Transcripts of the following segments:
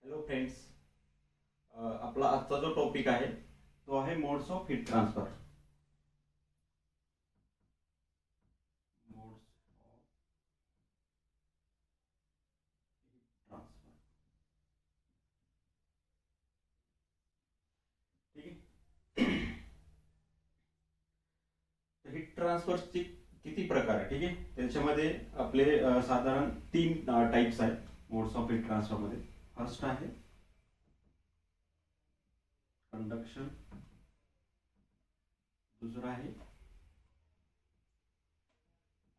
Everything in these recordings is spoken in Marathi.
हॅलो फ्रेंड्स, आपला आजचा जो टॉपिक आहे तो आहे modes of heat transfer. Modes of transfer. ठीक आहे. तर हीट ट्रान्सफरचे किती प्रकार आहे, ठीक आहे. त्याच्यामध्ये आपले साधारण 3 टाइप्स आहेत मोड्स ऑफ हीट ट्रान्सफर मध्ये. फर्स्ट आहे कंडक्शन, दुसरा आहे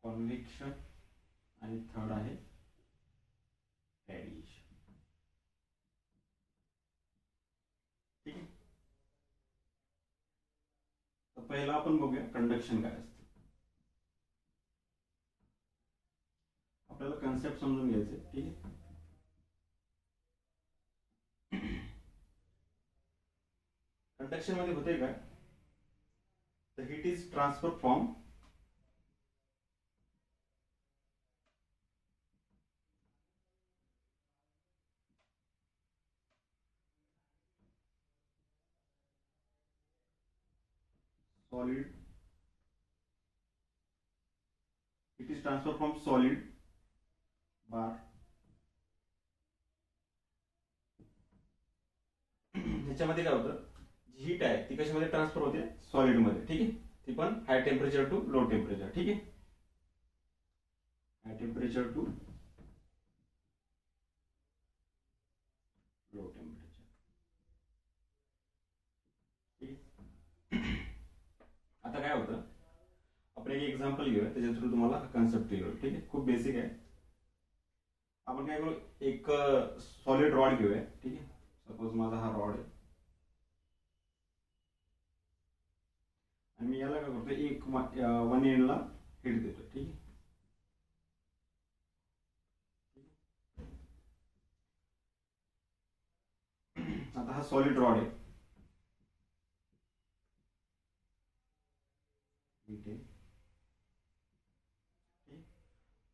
कॉन्व्हेक्शन आणि थर्ड आहे रेडिएशन. ठीक आहे. तर पहिला आपण बघूया कंडक्शन काय असतं. आपल्याला कन्सेप्ट समजून घ्यायचे. ठीक आहे. कंडक्शन मध्ये होते काय, तर heat is transfer from solid, it is transferred from solid bar. ह्याच्यामध्ये काय होतं, जी हीट आहे ती कशामध्ये ट्रान्सफर होते, सॉलिड मध्ये. ठीक आहे. ती पण high temperature to low temperature. ठीक आहे. High temperature to low temperature. ठीक आहे. आता काय होतं, आपण एक एक्झाम्पल घेऊया, त्याच्या थ्रू तुम्हाला कन्सेप्ट क्लिअर होईल. ठीक आहे. खूप बेसिक आहे. आपण काय करू, एक सॉलिड रॉड घेऊया. ठीक आहे. सपोज माझा हा रॉड आहे आणि मी याला काय करतो, एक वन एंडला हिट देतो. ठीक आहे. आता हा सॉलिड रॉड आहे.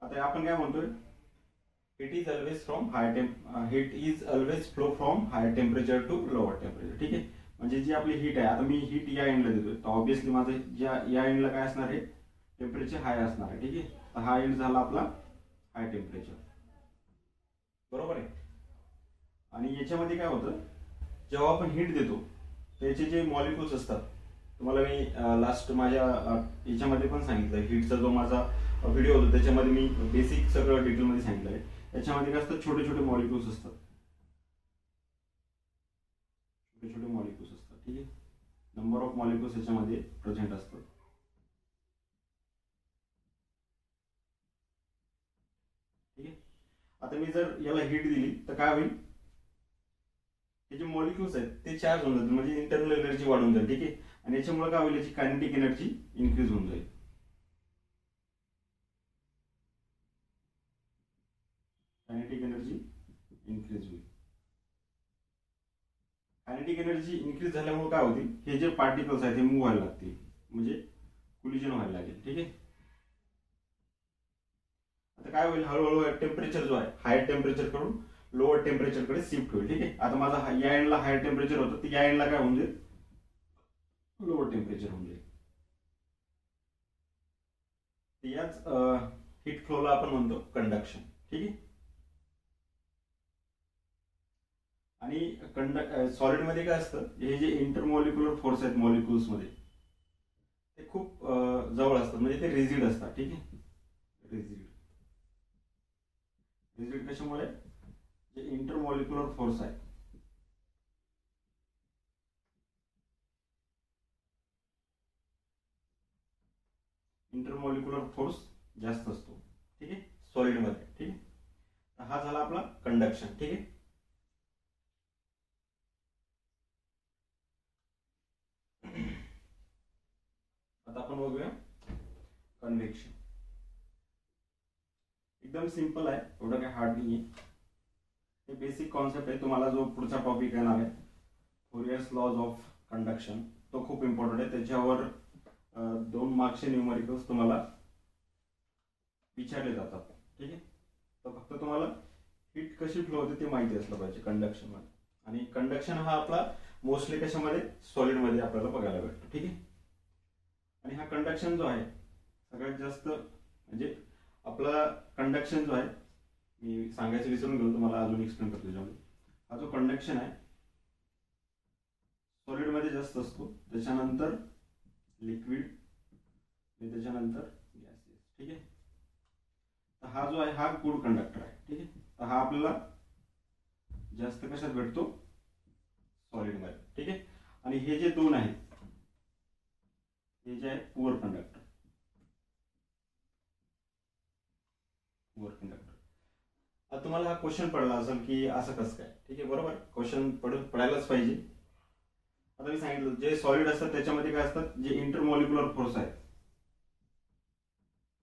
आता आपण काय म्हणतोय, heat is always from heat is always flow from higher temperature to lower temperature. ठीक आहे. म्हणजे जी आपली हीट आहे, आता मी हीट या एंडला देतोय, तर ऑब्विसली माझं या एंडला काय असणार आहे, टेम्परेचर हाय असणार आहे. ठीक आहे. तर हा एंड झाला आपला हाय टेम्परेचर, बरोबर आहे. आणि याच्यामध्ये काय होतं, जेव्हा आपण हीट देतो त्याचे जे मॉलिक्युल्स असतात, तुम्हाला मी लास्ट माझ्या याच्यामध्ये पण सांगितलं, हीटचा जो माझा व्हिडिओ होता त्याच्यामध्ये मी बेसिक सगळं डिटेलमध्ये सांगितलं आहे. याच्यामध्ये काय असतं, छोटे छोटे मॉलिक्युल्स असतात, छोटे छोटे मॉलिक्युल्स असतात. ठीक आहे. नंबर ऑफ मॉलिक्युल्स याच्यामध्ये प्रेझेंट असतात. ठीक आहे. आता मी जर याला हीट दिली तर काय होईल, हे जे मॉलिक्युल्स आहेत ते चार्ज होऊन जातील, म्हणजे इंटरनल एनर्जी वाढून जाईल. ठीक आहे. आणि याच्यामुळे काय होईल, याची कायनेटिक एनर्जी इन्क्रीज होऊन जाईल. कायनेटिक एनर्जी इन्क्रीज होईल. कायनेटिक एनर्जी इन्क्रीज झाल्यामुळे काय होतील, हे जे पार्टिकल्स आहेत हे मूव्ह व्हायला लागतील, म्हणजे कोलिजन व्हायला लागेल. ठीक आहे. आता काय होईल, हळूहळू टेम्परेचर जो आहे हायर टेम्परेचर कडून लोअर टेम्परेचर कडे शिफ्ट होईल. ठीक आहे. आता माझा या एंडला हायर टेम्परेचर होतं, तर या एंडला काय होऊन जाईल, लोअर टेम्परेचर होऊन जाईल. याच हीट फ्लोला आपण म्हणतो कंडक्शन. ठीक आहे. आणि सॉलिड मध्ये काय असतं, हे जे इंटरमॉलिक्युलर फोर्स आहेत मॉलिक्युल्स मध्ये ते खूप जवळ असतात, म्हणजे ते रिजिड असतात. ठीक आहे. रिजिड रिजिड कशामुळे, जे इंटरमॉलिक्युलर फोर्स आहे इंटरमॉलिक्युलर फोर्स जास्त असतो. ठीक आहे. सॉलिड मध्ये. ठीक आहे. तर हा झाला आपला कंडक्शन. ठीक आहे. आता आपण बघूया कन्व्हेक्शन. एकदम सिंपल आहे, एवढं काही हार्ड नाही आहे. हे बेसिक कॉन्सेप्ट आहे. तुम्हाला जो पुढचा टॉपिक येणार आहे, फोरियर्स लॉज ऑफ कंडक्शन, तो खूप इम्पॉर्टंट आहे. त्याच्यावर 2 मार्क्सचे न्यूमरिकल्स तुम्हाला विचारले जातात. ठीक आहे. तर फक्त तुम्हाला हीट कशी फ्लो होते ते माहिती असलं पाहिजे कंडक्शन मध्ये. आणि कंडक्शन हा आपला मोस्टली कशामध्ये सॉलिड मध्ये आपल्याला बघायला भेटतो. ठीक आहे. आणि हा कंडक्शन जो आहे सगळ्यात जास्त म्हणजे आपला कंडक्शन जो आहे, मी सांगायचं विसरून गेलो, तुम्हाला अजून एक्सप्लेन करतो त्याच्यामध्ये. हा जो कंडक्शन आहे सॉलिड मध्ये जास्त असतो, त्याच्यानंतर लिक्विड आणि त्याच्यानंतर गॅसेस. ठीक आहे. तर हा जो आहे हा गुड कंडक्टर आहे. ठीक आहे. तर हा आपल्याला जास्त कशात भेटतो, सॉलिड मध्ये. ठीक आहे. आणि हे जे दोन आहेत हे जे आहे पुअर कंडक्टर. Poor conductor. आता तुम्हाला हा क्वेश्चन पडला असेल की असं कसं काय. ठीक आहे, बरोबर, क्वेश्चन पडायलाच पाहिजे. आता मी सांगितलं जे सॉलिड असतात त्याच्यामध्ये काय असतात, जे इंटरमॉलिक्युलर फोर्स आहेत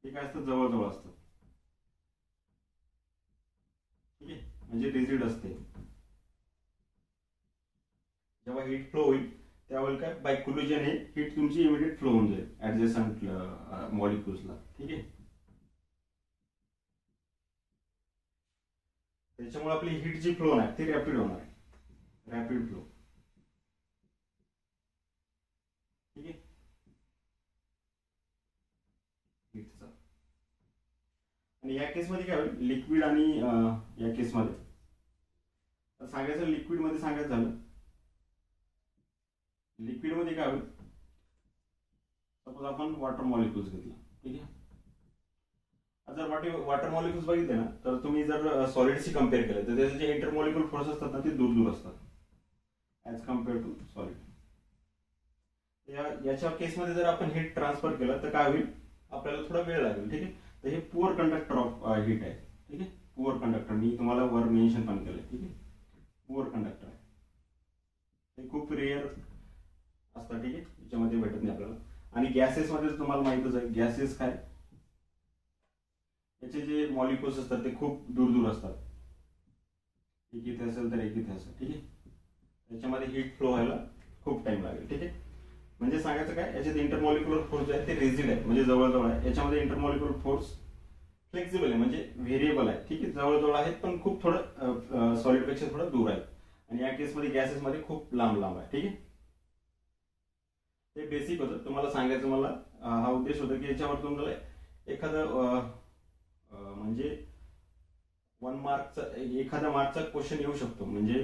ते काय असतात, जवळजवळ असतात. ठीक आहे, म्हणजे रिजिड असते. जेव्हा हीट फ्लो होईल त्यावेळेला काय बाय कोलिजन हे हीट तुमची इमिडिएट फ्लो होऊन जाईल ऍडजस्टंट मॉलिक्युल्सला. ठीक आहे. त्याच्यामुळे आपली हीट जी फ्लो आहे ती रॅपिड होणार आहे, रॅपिड फ्लो. ठीक आहे. हीटचा. आणि या केसमध्ये काय होईल, लिक्विड आणि या केसमध्ये सांगायचं, लिक्विड मध्ये सांगायचं झालं, लिक्विड मध्ये काय होईल, सपोज आपण वॉटर मॉलिक्युल्स घेतला. ठीक आहे. जर वॉटर मॉलिक्युल्स बघितले ना तर तुम्ही जर सॉलिडशी कम्पेअर केलं तर त्याचे जे इंटरमॉलिक्युलर फोर्स असतात ना ते दूर दूर असतात ऍज कम्पेअर टू सॉलिड. याच्या केसमध्ये जर आपण हीट ट्रान्सफर केलं तर काय होईल, आपल्याला थोडा वेळ लागेल. ठीक आहे. तर हे पुअर कंडक्टर ऑफ हीट आहे. ठीक आहे. पुअर कंडक्टर मी तुम्हाला वर मेन्शन पण केलं. ठीक आहे. पुअर कंडक्टर आहे, हे खूप रेअर असतात. ठीक आहे, याच्यामध्ये भेटत नाही आपल्याला. आणि गॅसेस मध्ये तुम्हाला माहितच आहे, गॅसेस काय याचे जे मॉलिक्युल्स असतात ते खूप दूर दूर असतात. एक इथे असेल तर एक इथे असेल. ठीक आहे. त्याच्यामध्ये हीट फ्लो व्हायला खूप टाइम लागेल. ठीक आहे. म्हणजे सांगायचं काय, याच्यात इंटरमॉलिक्युलर फोर्स जे आहे ते रिजिड आहे, म्हणजे जवळजवळ आहे. याच्यामध्ये इंटरमॉलिक्युलर फोर्स फ्लेक्झिबल आहे, म्हणजे व्हेरिएबल आहे. ठीक आहे, जवळजवळ आहेत पण खूप थोडं सॉलिड पेक्षा थोडं दूर आहे. आणि या केसमध्ये गॅसेस मध्ये खूप लांब लांब आहे. ठीक आहे. ते बेसिक होतं, तुम्हाला सांगायचं मला हा उद्देश होता की याच्यावर तुम्हाला एखादं म्हणजे 1 मार्कचा एखाद्या मार्कचा क्वेश्चन येऊ शकतो, म्हणजे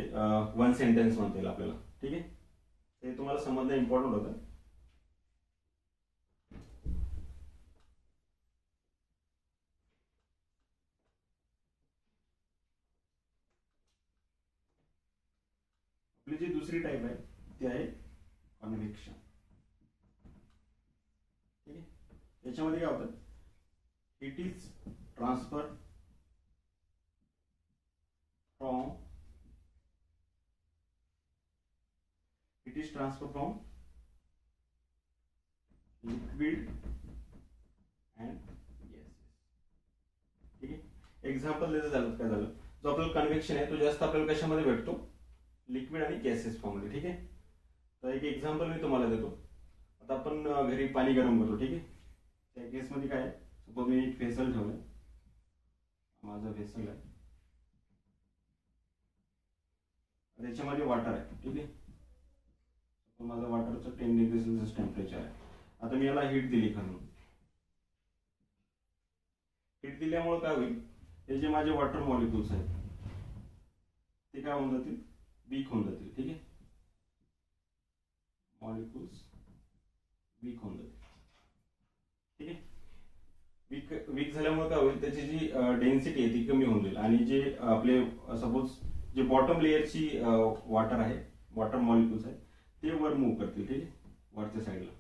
1 सेंटेन्स म्हणता येईल आपल्याला. ठीक आहे. ते तुम्हाला समजणं इम्पॉर्टंट होतं. आपली जी दुसरी टाईप आहे ती आहे कन्व्हेक्शन. ठीक आहे. याच्यामध्ये काय होतं, it is transfer from liquid and gases. ठीक आहे. एक्झाम्पल द्यायचं झालं काय झालं, जो आपल्याला कन्व्हेक्शन आहे तो जास्त आपल्याला कशामध्ये भेटतो, लिक्विड आणि गॅसेस फॉर्म मध्ये. ठीक आहे. तर एक एक्झाम्पल मी तुम्हाला देतो. आता आपण घरी पाणी गरम करतो. ठीक आहे. त्या केसमध्ये काय, सपोज मी एक व्हेसल ठेवलंय, माझं व्हेसल आहे, त्याच्यामध्ये वॉटर आहे. ठीक आहे. माझं वॉटरचं 10 डिग्री सेल्सिअस टेम्परेचर आहे. आता मी याला हीट दिली करून, हीट दिल्यामुळे काय होईल, हे जे माझे वॉटर मॉलिक्युल्स आहेत ते काय होऊन जातील, वीक होऊन जातील. ठीक आहे. मॉलिक्युल्स वीक होऊन जातील. ठीक आहे. वीक झाल्यामुळे काय होईल, त्याची जी डेन्सिटी आहे ती कमी होऊन जाईल. आणि जे आपले सपोज जे बॉटम लेअरची वॉटर आहे, वॉटर मॉलिक्युल्स आहे ते वर मूव्ह करतील. ठीक आहे. वरच्या साईडला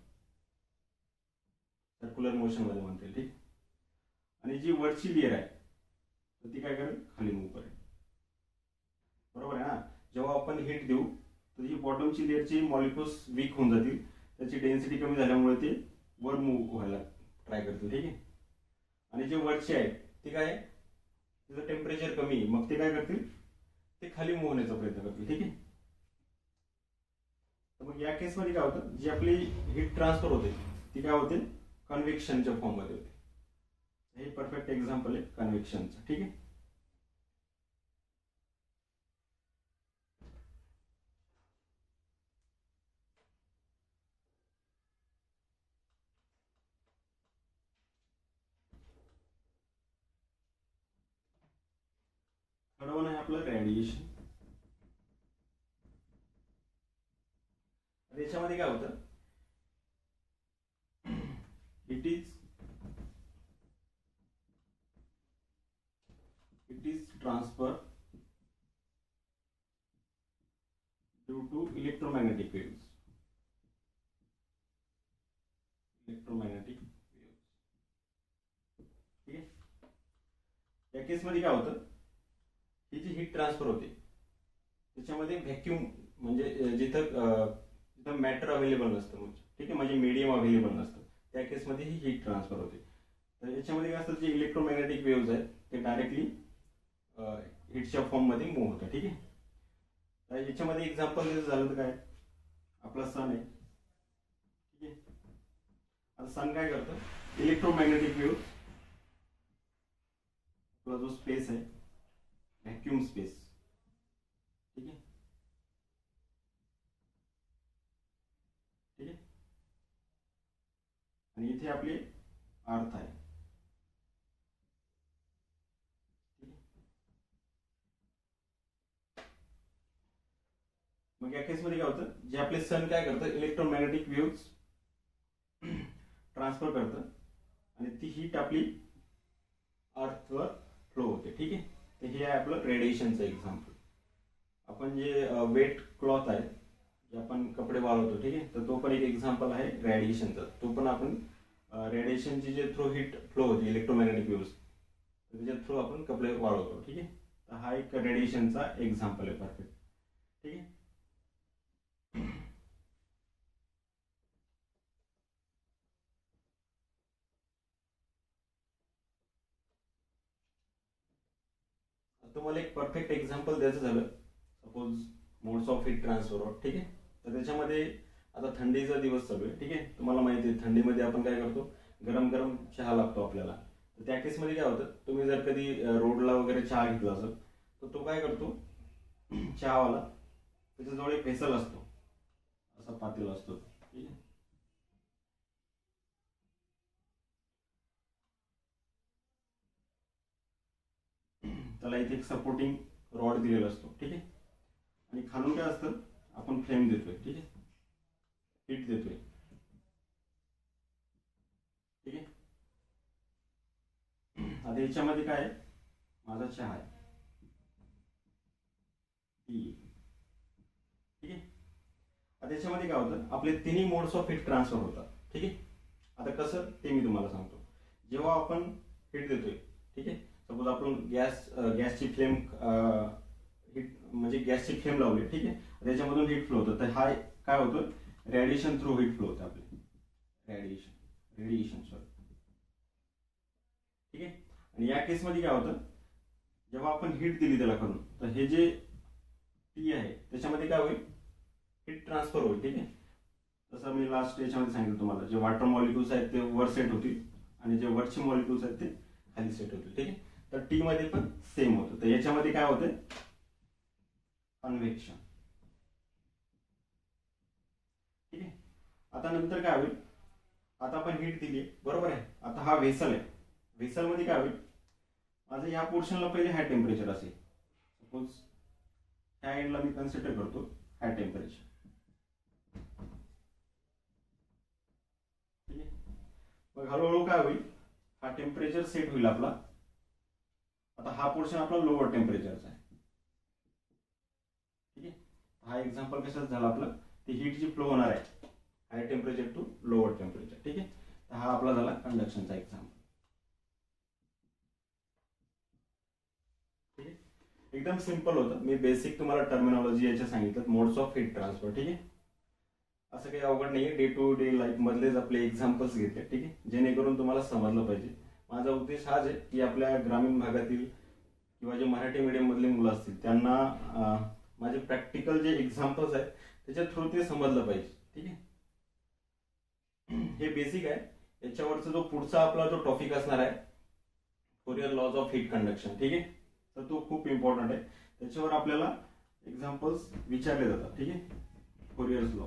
सर्क्युलर मोशन मध्ये म्हणतील. ठीक. आणि जी वरची लेअर आहे तर ती काय करेल, खाली मूव्ह करेल. बरोबर आहे ना. जेव्हा आपण हीट देऊ तर ही बॉटमची लेअरची मॉलिक्युल्स वीक होऊन जातील, त्याची डेन्सिटी कमी झाल्यामुळे ते वर मूव्ह व्हायला ट्राय करतील. ठीक आहे. आणि जे वरचे आहेत ते काय, त्याचं टेम्परेचर कमी, मग ते काय करतील, ते खाली मूव्ह होण्याचा प्रयत्न करतील. ठीक आहे. तर मग या केसमध्ये काय होतं, जी आपली हीट ट्रान्सफर होते ती काय होते, कन्व्हेक्शनच्या फॉर्म मध्ये होते. हे परफेक्ट एक्झाम्पल आहे कन्व्हेक्शनचं. ठीक आहे. आपलं रेडिएशन. याच्यामध्ये काय होतं, it is transfer due to electromagnetic waves. ठीक आहे. या केसमध्ये काय होतं, ही जी हीट ट्रान्सफर होते त्याच्यामध्ये व्हॅक्यूम म्हणजे जिथं मॅटर अवेलेबल नसतं, म्हणजे ठीक आहे, म्हणजे मीडियम अवेलेबल नसतं, त्या केसमध्ये ही हीट ट्रान्सफर होते. तर याच्यामध्ये काय असतं, जे इलेक्ट्रोमॅग्नेटिक वेव्स आहेत ते डायरेक्टली हीटच्या फॉर्ममध्ये मूव्ह होतं. ठीक आहे. तर याच्यामध्ये एक्झाम्पल जर झालं तर काय, आपला सन आहे. ठीक आहे. आता सन काय करतं, इलेक्ट्रोमॅग्नेटिक वेव्ह, आपला जो स्पेस आहे व्हॅक्यूम स्पेस. ठीक आहे. ठीक आहे. आणि इथे आपले अर्थ आहे. मग या केसमध्ये काय होतं, जे आपले सन काय करतं, इलेक्ट्रोमॅग्नेटिक वेव्स ट्रान्सफर करतं आणि ती हीट आपली अर्थवर फ्लो होते. ठीक आहे. तर हे आहे आपलं रेडिएशनचं एक्झाम्पल. आपण जे वेट क्लॉथ आहे, जे आपण कपडे वाळवतो, ठीक आहे, तर तो पण एक एक्झाम्पल आहे रेडिएशनचा. तो पण आपण रेडिएशनची जे थ्रू हीट फ्लो होते इलेक्ट्रोमॅग्नेटिक वेव्स, त्याच्या थ्रू आपण कपडे वाळवतो. ठीक आहे. तर हा एक रेडिएशनचा एक्झाम्पल आहे परफेक्ट. ठीक आहे. तुम्हाला एक परफेक्ट एक्झाम्पल द्यायचं झालं, suppose modes of heat transfer. ठीक आहे. तर त्याच्यामध्ये आता थंडीचा दिवस चालू आहे. ठीक आहे. तुम्हाला माहिती आहे थंडीमध्ये आपण काय करतो, गरम गरम चहा लागतो आपल्याला. तर त्या केसमध्ये काय होतं, तुम्ही जर कधी रोडला वगैरे चहा घेतला असेल तर तो काय करतो, चहावाला, त्याच्याजवळ एक व्हेसल असतो, असा पातेला असतो. ठीक आहे. त्याला इथे एक सपोर्टिंग रॉड दिलेला असतो. ठीक आहे. आणि खालून काय असतं, आपण फ्लेम देतोय. ठीक आहे. हीट देतोय. ठीक आहे. आता याच्यामध्ये काय आहे, माझा चहा आहे. ठीक आहे. आता याच्यामध्ये काय होतं, आपले तिन्ही मोड्स ऑफ हीट ट्रान्सफर होतात. ठीक आहे. आता कसं ते मी तुम्हाला सांगतो. जेव्हा आपण हीट देतोय, ठीक आहे, सपोज आपण गॅसची फ्लेम हीट म्हणजे गॅसची फ्लेम लावली. ठीक आहे. त्याच्यामधून हीट फ्लो होतं. तर हा काय होतं, रेडिएशन थ्रू हीट फ्लो होतं आपले, रेडिएशन सॉरी. ठीक आहे. आणि या केसमध्ये काय होतं, जेव्हा आपण हीट दिली त्याला करून, तर हे जे टी आहे त्याच्यामध्ये काय होईल, हीट ट्रान्सफर होईल. ठीक आहे. तसं मी लास्ट याच्यामध्ये सांगितलं तुम्हाला, जे वॉटर मॉलिक्युल्स आहेत ते वर सेट होतील आणि जे वरचे मॉलिक्युल्स आहेत ते खाली सेट होतील. ठीक आहे. तर टी मध्ये पण सेम होतं. तर याच्यामध्ये काय होतं, कन्व्हेक्शन. ठीक आहे. आता नंतर काय होईल, आता आपण हीट दिली, बरोबर आहे. आता हा व्हेसल आहे. व्हेसल मध्ये काय होईल, माझं या पोर्शनला पहिले हाय टेम्परेचर असेल. सपोज ह्या एंडला मी कन्सिडर करतो हाय टेम्परेचर. ठीक आहे. मग हळूहळू काय होईल, हा टेम्परेचर सेट होईल आपला. आता हा पोर्शन आपला लोअर टेम्परेचरचा आहे. ठीक आहे. हा एक्झाम्पल कशाच झाला आपला, ती हीट जी फ्लो होणार आहे high temperature to lower temperature. ठीक आहे. तर हा आपला झाला कंडक्शनचा एक्झाम्पल. ठीक आहे. एकदम सिंपल होतं. मी बेसिक तुम्हाला टर्मिनॉलॉजी याच्या सांगितलं, मोड्स ऑफ हीट ट्रान्सफर. ठीक आहे. असं काही अवघड नाही आहे. डे टू डे लाईफ मधलेच आपले एक्झाम्पल्स घेतले. ठीक आहे. जेणेकरून तुम्हाला समजलं पाहिजे. माझा उद्देश हाच आहे की आपल्या ग्रामीण भागातील किंवा जे मराठी मीडियम मधले मुलं असतील त्यांना माझे प्रॅक्टिकल जे एक्झाम्पल्स आहेत त्याच्या थ्रू ते समजलं पाहिजे. ठीक आहे. हे बेसिक आहे. याच्यावरचा जो पुढचा आपला जो टॉपिक असणार आहे, Fourier laws of heat conduction. ठीक आहे. तर तो खूप इम्पॉर्टंट आहे. त्याच्यावर आपल्याला एक्झाम्पल्स विचारले जातात. ठीक आहे. फोरियर्स लॉ.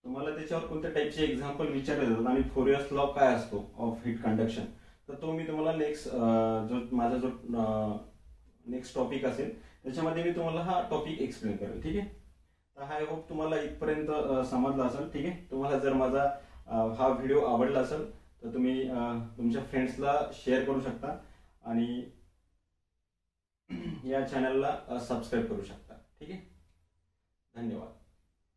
तुम्हाला त्याच्यावर कोणत्या टाईपचे एक्झाम्पल विचारले जातात आणि फोरियर्स लॉ काय असतो ऑफ हीट कंडक्शन, तर तो मी तुम्हाला नेक्स्ट जो नेक्स्ट टॉपिक असेल त्याच्यामध्ये मी तुम्हाला हा टॉपिक एक्सप्लेन करेल. ठीक आहे. तर आय होप तुम्हाला इथपर्यंत समजलं असेल. ठीक आहे. तुम्हाला जर माझा हा व्हिडिओ आवडला असेल तर तुम्ही तुमच्या फ्रेंड्सला शेअर करू शकता आणि या चॅनलला सबस्क्राईब करू शकता. ठीक आहे. धन्यवाद.